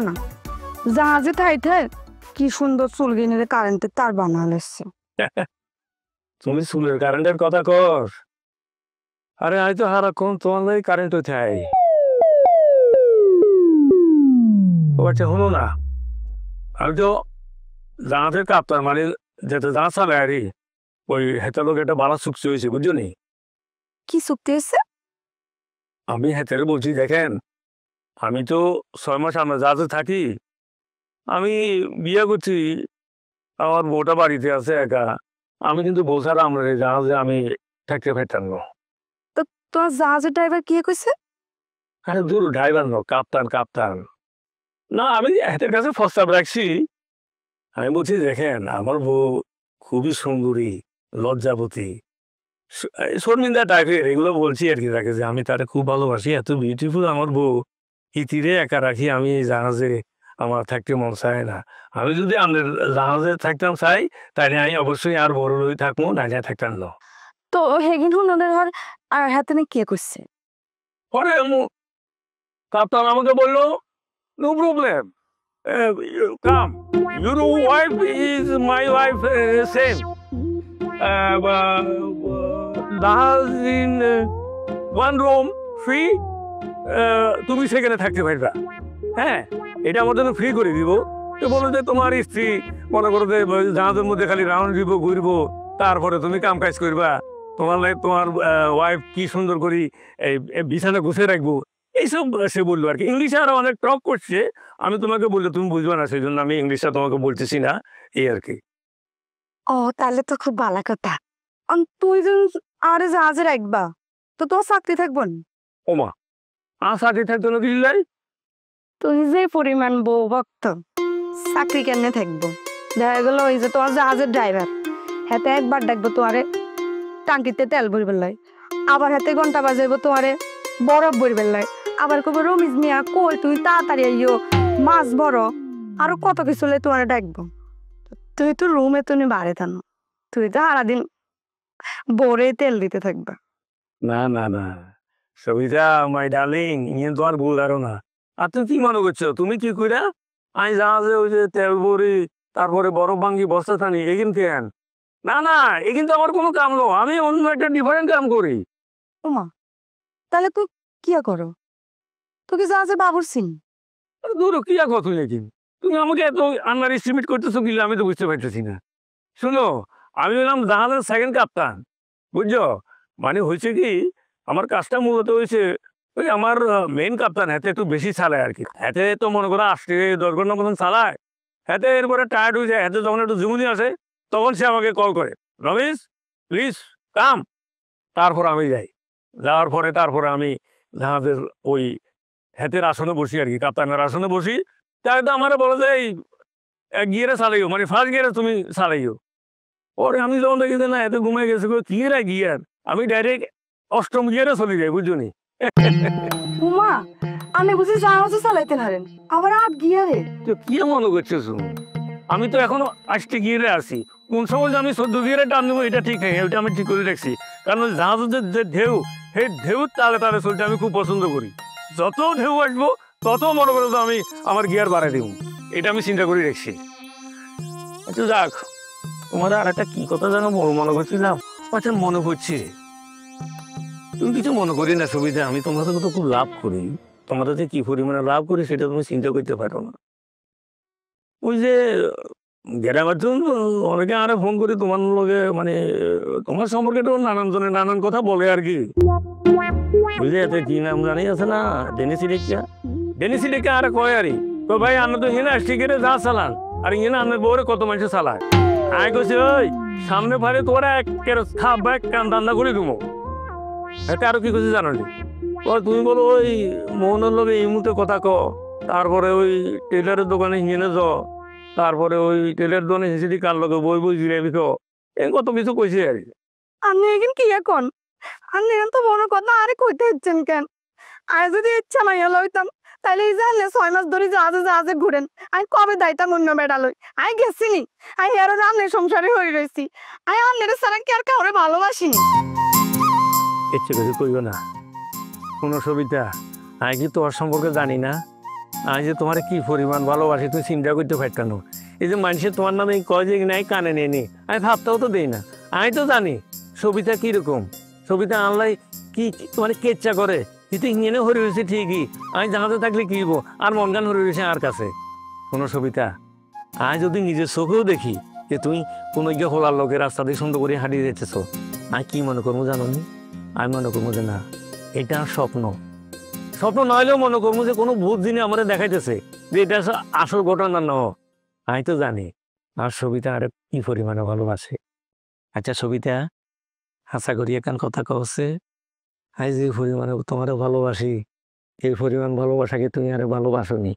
না জাহাজে থাইতে কি সুন্দর চুল কিনে কারেন্টের তার বানালেছে। তুমি চুলের কারেন্টের কথা কর? আরে আমি তো সারাক্ষণ তোমার লাগে কারেন্ট চাই। ও আচ্ছা হলো না, আমি তো জাহাজের কাপ্তান মানে যেটা জাহাজ চালায় আরে ওই হেতার লোক একটা ভালো চুক্তি হয়েছে বুঝছো নি? কি চুক্তি হয়েছে? আমি হেতারে বলছি দেখেন, আমি তো 6 মাস আমরা জাহাজে থাকি, আমি বিয়ে করছি, আমার বউটা বাড়িতে আছে একা, আমি কিন্তু বউ ছাড়া আমরা জাহাজে আমি থাকতে পারতাম না। তো তোমার জাহাজের ড্রাইভার কি কইছে? আরে দূর ড্রাইভার ন, কাপ্তান কাপ্তান না, আমি হাতের কাছে প্রস্তাব রাখছি। আমি বলছি দেখেন আমার বউ খুবই সুন্দরী, লজ্জাবতী, শর্মিন্দা টাইপের, এগুলো বলছি আর কি তাকে যে আমি তারে খুব ভালোবাসি, এত বিউটিফুল আমার বউ, ইতিরে একা রাখি আমি এই জাহাজে আমার থাকতে মন চায় না। আমি যদি আমাদের জাহাজে থাকতাম চাই তাই আমি অবশ্যই আর বড় লই থাকবো, না যা থাকতাম না। তো হেগিন হুনদের ঘর আর হাতে না কে কইছে? পরে কাপ্তান আমাকে বললো no problem, come, your wife is my wife same, জাহাজ ইন ওয়ান রুম ফ্রি, তুমি সেখানে থাকতে পারবা, হ্যাঁ এটা আমার জন্য ফ্রি করে দিব। তো বলো যে তোমার স্ত্রী মনে করো যে জাহাজের মধ্যে খালি রাউন্ড দিব ঘুরবো, তারপরে তুমি কাম কাজ করবা, তোমার লাগে তোমার ওয়াইফ কি সুন্দর করি এই বিছানা গুছিয়ে রাখবো, এইসব সে বললো আর কি। ইংলিশে আরো অনেক টক করছে, আমি তোমাকে বললে তুমি বুঝবে না, সেই জন্য আমি ইংলিশটা তোমাকে বলতেছি না, এই আর কি। ও তাহলে তো খুব ভালো কথা। তুই যখন আরে জাহাজে রাখবা তো তোর চাকরি থাকবো না। ওমা আর চাকরি থাকতো না দিল্লাই? তুই যে পরিমাণ বউ ভক্ত, চাকরি কেমনে থাকবো? দেখা গেল ওই যে তোমার জাহাজের ড্রাইভার, হাতে একবার ডাকবো তোমারে টাঙ্কিতে তেল ভরবে লাই, আবার হাতে ঘন্টা বাজাইবো তোমারে বরফ ভরবে লাই, আবার কবে রমিজ মিয়া কই তুই তাড়াতাড়ি আইও মাছ বড়, আরো কত কিছু লাই তোমারে ডাকবো। তুই তো রুমে তুমি বাড়ে থানো, তুই তো সারাদিন বোরে তেল দিতে থাকবা। না না না সবিতা মাই ডার্লিং, ইয়ে তো আর ভুল ধারণা। আর তুমি কি মনে করছো তুমি কি কইরা আমি জাহাজে ওই যে তেল ভরি তারপরে বরফ ভাঙ্গি বস্তা টানি এগিন কেন? না না, এ কিন্তু আমার কোনো কাম নয়, আমি অন্য একটা ডিফারেন্ট কাম করি। ওমা তাহলে তুই কিয়া করো? তোকে জাহাজে বাবুর সিং? দূর কি আর কথা নাকি, তুমি আমাকে এত আন্ডার এস্টিমেট করতেছো কিনা আমি তো বুঝতে পারতেছি না। শুনো, আমি হলাম জাহাজের সেকেন্ড কাপ্তান, বুঝছো? মানে হয়েছে কি, আমার কাজটা মূলত হয়েছে ওই আমার মেইন কাপ্তান হাতে একটু বেশি চালায় আর কি, হাতে তো মনে করো 8 থেকে 10 ঘন্টা মতন চালায়, হাতে এরপরে টায়ার্ড হয়ে যায়, হাতে যখন একটু জুমুনি আসে তখন সে আমাকে কল করে, রমেশ প্লিজ কাম, তারপর আমি যাই, যাওয়ার পরে তারপরে আমি জাহাজের ওই হাতের আসনে বসি আর কি, কাপ্তানের আসনে বসি। তাই তো আমার বলে যে এই গিয়ারে চালাইও, মানে ফার্স্ট গিয়ারে তুমি চালাইও। পরে আমি যখন দেখি যে না এত ঘুমিয়ে গেছে গিয়ারে গিয়ার, আমি ডাইরেক্ট অষ্টম গিয়ারে চলে যাই, বুঝছো নি? উমা আমি বুঝি জাহাজে চালাইতে পারেন আবার আট গিয়ারে? তো কি মনে করছো তুমি? আমি তো এখনো 8টে গিয়ারে আছি, কোন সময় যে আমি 14 গিয়ারে টান নেবো এটা ঠিক নেই, ওইটা আমি ঠিক করে রাখছি। কারণ জাহাজের যে ঢেউ, সেই ঢেউ তালে তালে চলতে আমি খুব পছন্দ করি, যত ঢেউ আসবো তত মনে করো তো আমি আমার গিয়ার বাড়াই দেবো, এটা আমি চিন্তা করে রাখছি। আচ্ছা যাক, তোমার আর একটা কি কথা যেন মনে করছিলাম, আচ্ছা মনে করছি, তুমি কিছু মনে করি না সুবিধা, আমি তোমাদের তো খুব লাভ করি, তোমাদের যে কি পরিমাণে লাভ করি সেটা তুমি চিন্তা করতে পারো না। ওই যে গ্রামের জন্য অনেকে আরে ফোন করে তোমার লগে মানে তোমার সম্পর্কে তো নানান জনের নানান কথা বলে আর কি, বুঝলে? এতে কি নাম জানি আছে না, ডেনিসি ডেকিয়া, ডেনিসি ডেকে আরে কয় আরে তো ভাই আমরা তো হিনা স্টিকেরে যা চালান আর ইয়ে না আপনার বউরে কত মানুষ চালায়, আয় কইছে ওই সামনে পারে তোরা একের থাপ ব্যাগ কান দান্দা করে দেবো। এতে আরো কি করছে জানো নি, তুমি বলো ওই মোহনের লগে এই মুহূর্তে কথা ক, তারপরে ওই টেলারের দোকানে হিনে যাও, তারপরে ওই টেলার দোকানে হিসেবে কার লগে বই বই জিরাবি খাও, এই কত কিছু কইছে আর কি। আপনি এখন কি এখন আপনি এখন তো বড় কথা আরে কইতে হচ্ছেন কেন? আর যদি ইচ্ছা নাই লইতাম তাহলে এই জানলে 6 মাস ধরে জাহাজে জাহাজে ঘুরেন, আমি কবে দাইতাম অন্য বেড়া লই, আমি গেছিনি, আমি আরো জানলে সংসারে হয়ে রয়েছি, আমি আপনার সারা কি আর কাউরে ভালোবাসিনি। ইচ্ছে কিছু কইও না, কোনো সুবিধা আমি কি তোর সম্পর্কে জানি না, আমি যে তোমার কি পরিমাণ ভালোবাসি তুমি চিন্তা করতে পারতাম। এই যে মানুষের তোমার নামে কয় যে নাই কানে নিয়ে নি, আমি ভাবতেও তো দেই না। আমি তো জানি সবিতা কিরকম, সবিতা আনলাই কি মানে কেচ্ছা করে, কিন্তু ইঞ্জিনে হরি হয়েছে ঠিকই, আমি জানাতে থাকলে কি হবো, আর মন গান হরি হয়েছে আর কাছে। কোনো সবিতা, আমি যদি নিজের চোখেও দেখি যে তুমি কোনো গিয়ে হলার লোকের রাস্তা দিয়ে সুন্দর করে হারিয়ে যেতেছ, আমি কি মনে করবো জানো নি? আমি মনে করবো যে না, এটা স্বপ্ন। স্বপ্ন নইলেও মনে করবো যে কোনো ভূত জিনিস আমাদের দেখাইতেছে যে এটা আসল ঘটনা ন। আমি তো জানি আর সবিতা আর কি পরিমাণে ভালোবাসে। আচ্ছা সবিতা, হাসা করি একান কথা কছে, আই যে পরিমাণে তোমারও ভালোবাসি, এই পরিমাণ ভালোবাসাকে তুমি আরে ভালোবাসনি।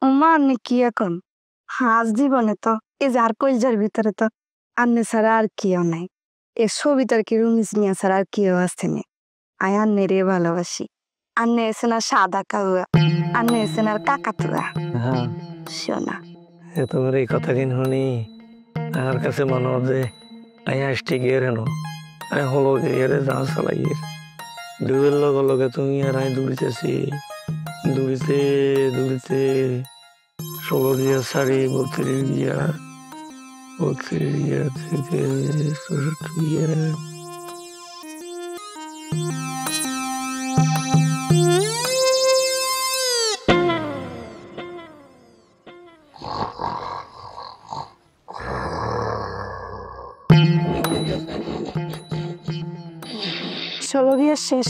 ওমা আন্নে কি এখন হাজ জীবনে তো এই যে আর কইজার ভিতরে তো আন্নে ছাড়া আর কেউ নাই। এ সবিতার কি রুমিস নিয়ে ছাড়া আর কেউ আসছে। আয় আন্নে রে ভালোবাসি। আন্নে এসে না সাদা কাউয়া, আন্নে এসে না কাকাতুয়া। হ্যাঁ, শোনা তোমার এই কথা কিন শুনি আমার কাছে মনে হচ্ছে আমি আসতে গিয়ে রেনো আমি হলো গিয়ে যা চালাই ডুবের লগে লগে তুমি আর আমি দৌড়িতেছি, দৌড়িতে দৌড়িতে 16 দিয়া শাড়ি 32 দিয়া 32 দিয়া থেকে 64 দিয়া। ষোলো বিয়ে শেষ।